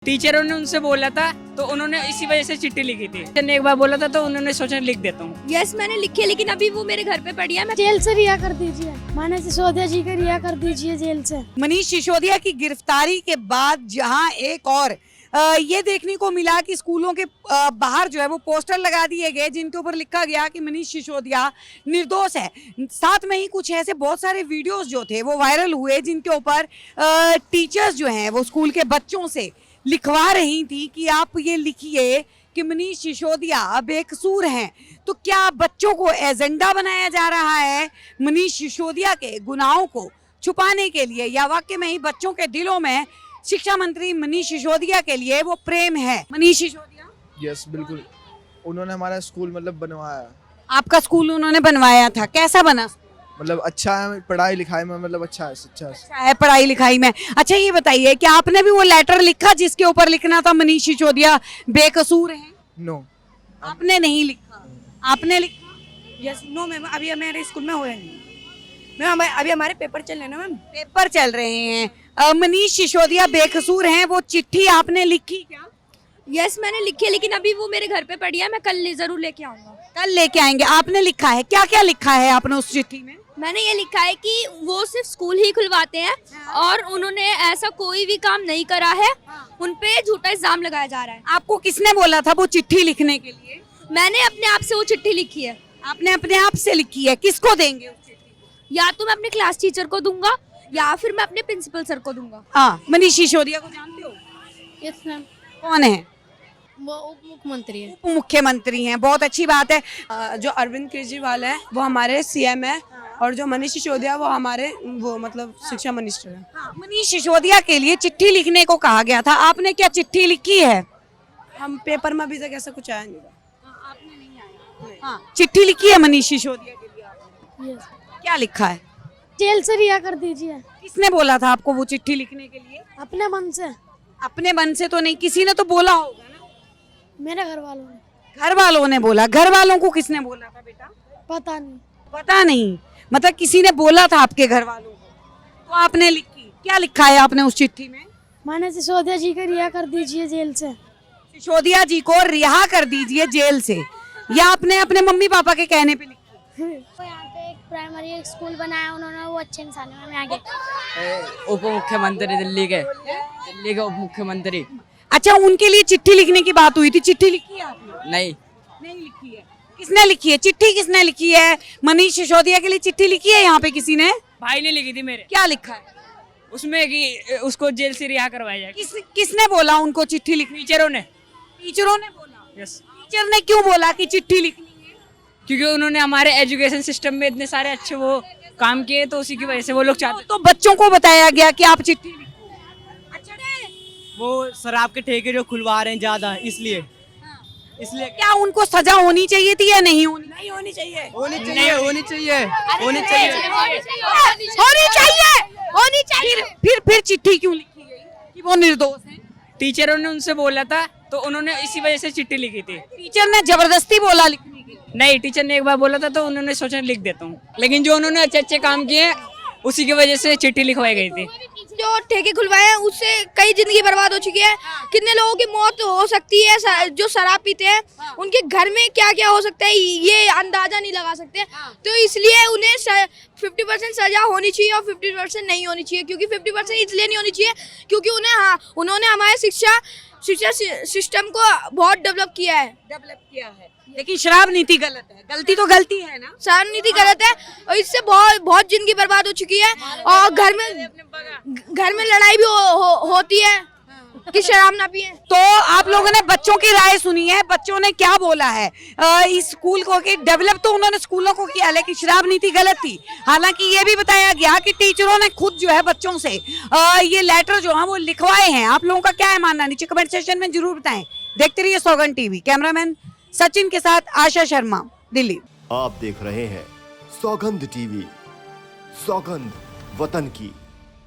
टीचरों ने उनसे बोला था तो उन्होंने इसी वजह से चिट्ठी लिखी थी। टीचर ने एक बार बोला था तो उन्होंने सोचा लिख देता हूँ। यस मैंने लिखी है, लेकिन अभी वो मेरे घर पे पड़ी है। मैं जेल से रिहा कर दीजिए, मनीष सिसोदिया जी को रिहा कर दीजिए जेल से। मनीष सिसोदिया की गिरफ्तारी के बाद जहां एक और ये देखने को मिला कि स्कूलों के बाहर जो है वो पोस्टर लगा दिए गए जिनके ऊपर लिखा गया कि मनीष सिसोदिया निर्दोष है। साथ में ही कुछ ऐसे बहुत सारे वीडियोस जो थे वो वायरल हुए जिनके ऊपर टीचर्स जो हैं वो स्कूल के बच्चों से लिखवा रही थी कि आप ये लिखिए कि मनीष सिसोदिया बेकसूर हैं। तो क्या बच्चों को एजेंडा बनाया जा रहा है मनीष सिसोदिया के गुनाहों को छुपाने के लिए, या वाकई में ही बच्चों के दिलों में शिक्षा मंत्री मनीष सिसोदिया के लिए वो प्रेम है? मनीष सिसोदिया, यस बिल्कुल, उन्होंने हमारा स्कूल मतलब बनवाया। आपका स्कूल उन्होंने बनवाया था, कैसा बना? मतलब अच्छा है, पढ़ाई लिखाई में मतलब अच्छा है, अच्छा है पढ़ाई लिखाई में। अच्छा ये बताइए कि आपने भी वो लेटर लिखा जिसके ऊपर लिखना था मनीष सिसोदिया बेकसूर हैं? नो, आपने नहीं लिखा। आपने लिखा? यस नो मैम, अभी हमारे स्कूल में हुआ नहीं मैम, अभी हमारे पेपर चल रहे हैं ना मैम। पेपर चल रहे हैं। मनीष सिसोदिया बेकसूर हैं, वो चिट्ठी आपने लिखी क्या? यस मैंने लिखी है, लेकिन अभी वो मेरे घर पे पड़ी है। मैं कल जरूर लेके आऊंगा। कल लेके आएंगे। आपने लिखा है, क्या क्या लिखा है आपने उस चिट्ठी में? मैंने ये लिखा है कि वो सिर्फ स्कूल ही खुलवाते हैं और उन्होंने ऐसा कोई भी काम नहीं करा है। उन पे झूठा इल्जाम लगाया जा रहा है। आपको किसने बोला था वो चिट्ठी लिखने के लिए? मैंने अपने आप से वो चिट्ठी लिखी है। आपने अपने आप से लिखी है? किसको देंगे उस चिट्ठी? या तो मैं अपने क्लास टीचर को दूंगा या फिर मैं अपने प्रिंसिपल सर को दूंगा। हाँ, मनीष सिसोदिया को जानते हो? यस मैम, कौन है? वो उप मुख्यमंत्री है। उप मुख्यमंत्री हैं, बहुत अच्छी बात है। जो अरविंद केजरीवाल है वो हमारे सीएम है और जो मनीष सिसोदिया वो हमारे वो मतलब शिक्षा मिनिस्टर है। हाँ, मनीष सिसोदिया के लिए चिट्ठी लिखने को कहा गया था, आपने क्या चिट्ठी लिखी है? हम पेपर में अभी तक ऐसा कुछ आया नहीं था। हाँ, चिट्ठी लिखी है मनीष सिसोदिया के लिए आपने? यस, क्या लिखा है? जेल से रिहा कर दीजिए। किसने बोला था आपको वो चिट्ठी लिखने के लिए? अपने मन से, अपने मन से तो नहीं, किसी ने तो बोला होगा ना। मेरे घर वालों ने। घर वालों ने बोला? घर वालों को किसने बोला था बेटा? पता नहीं। पता नहीं, मतलब किसी ने बोला था आपके घर वालों को, तो आपने लिखी। क्या लिखा है आपने उस चिट्ठी में? मनीष सिसोदिया जी को रिहा कर दीजिए जेल से। सिसोदिया जी को रिहा कर दीजिए जेल से, या आपने अपने मम्मी पापा के कहने पे लिखी? यहाँ पे एक प्राइमरी स्कूल बनाया उन्होंने, वो अच्छे इंसान है। आगे उप मुख्यमंत्री दिल्ली के उप मुख्यमंत्री। अच्छा, उनके लिए चिट्ठी लिखने की बात हुई थी, चिट्ठी लिखी है आपने? नहीं नहीं लिखी है। किसने लिखी है चिट्ठी? किसने लिखी है? मनीष सिसोदिया के लिए चिट्ठी लिखी है यहाँ पे किसी ने? भाई ने लिखी थी मेरे। क्या लिखा है उसमें कि उसको जेल से रिहा करवाया जाए। किसने बोला उनको चिट्ठी लिखनी? टीचरों ने। टीचरों ने बोला? यस, टीचर ने क्यों बोला कि चिट्ठी लिखनी है? क्योंकि उन्होंने हमारे एजुकेशन सिस्टम में इतने सारे अच्छे वो काम किए, तो उसी की वजह से वो लोग चाहते। तो बच्चों को बताया गया कि आप चिट्ठी लिखो। वो शराब के ठेके जो खुलवा रहे हैं ज्यादा, इसलिए क्या उनको सजा होनी चाहिए थी या नहीं होनी? नहीं होनी चाहिए। होनी चाहिए, होनी चाहिए, होनी चाहिए। होनी चाहिए। फिर चिट्ठी क्यों लिखी गई कि वो निर्दोष हैं? टीचरों ने उनसे बोला था तो उन्होंने इसी वजह से चिट्ठी लिखी थी। टीचर ने जबरदस्ती बोला लिखने के लिए? नहीं, टीचर ने एक बार बोला था तो उन्होंने सोचा लिख देता हूँ, लेकिन जो उन्होंने अच्छे अच्छे काम किए उसी की वजह से चिट्ठी लिखवाई गई थी। जो ठेके खुलवाए हैं उससे कई जिंदगी बर्बाद हो चुकी है। कितने लोगों की मौत हो सकती है। जो शराब पीते हैं उनके घर में क्या क्या हो सकता है ये अंदाजा नहीं लगा सकते। तो इसलिए उन्हें 50% सजा होनी चाहिए और 50% नहीं होनी चाहिए। क्योंकि 50% इसलिए नहीं होनी चाहिए क्योंकि उन्होंने हमारे शिक्षा सिस्टम को बहुत डेवलप किया है। लेकिन शराब नीति गलत है। गलती तो गलती है ना? शराब नीति गलत है और इससे बहुत जिंदगी बर्बाद हो चुकी है। और घर में लड़ाई भी होती है कि शराब ना पिए। तो आप लोगों ने बच्चों की राय सुनी है, बच्चों ने क्या बोला है इस स्कूल को कि डेवलप तो उन्होंने स्कूलों को किया लेकिन शराब नीति गलत थी। हालांकि ये भी बताया गया कि टीचरों ने खुद जो है बच्चों से ये लेटर जो है वो लिखवाए हैं। आप लोगों का क्या है मानना? नीचे कमेंट सेक्शन में जरूर बताएं। देखते रहिए सौगंध टीवी। कैमरामैन सचिन के साथ आशा शर्मा, दिल्ली। आप देख रहे हैं सौगंध टीवी, सौगंध वतन की।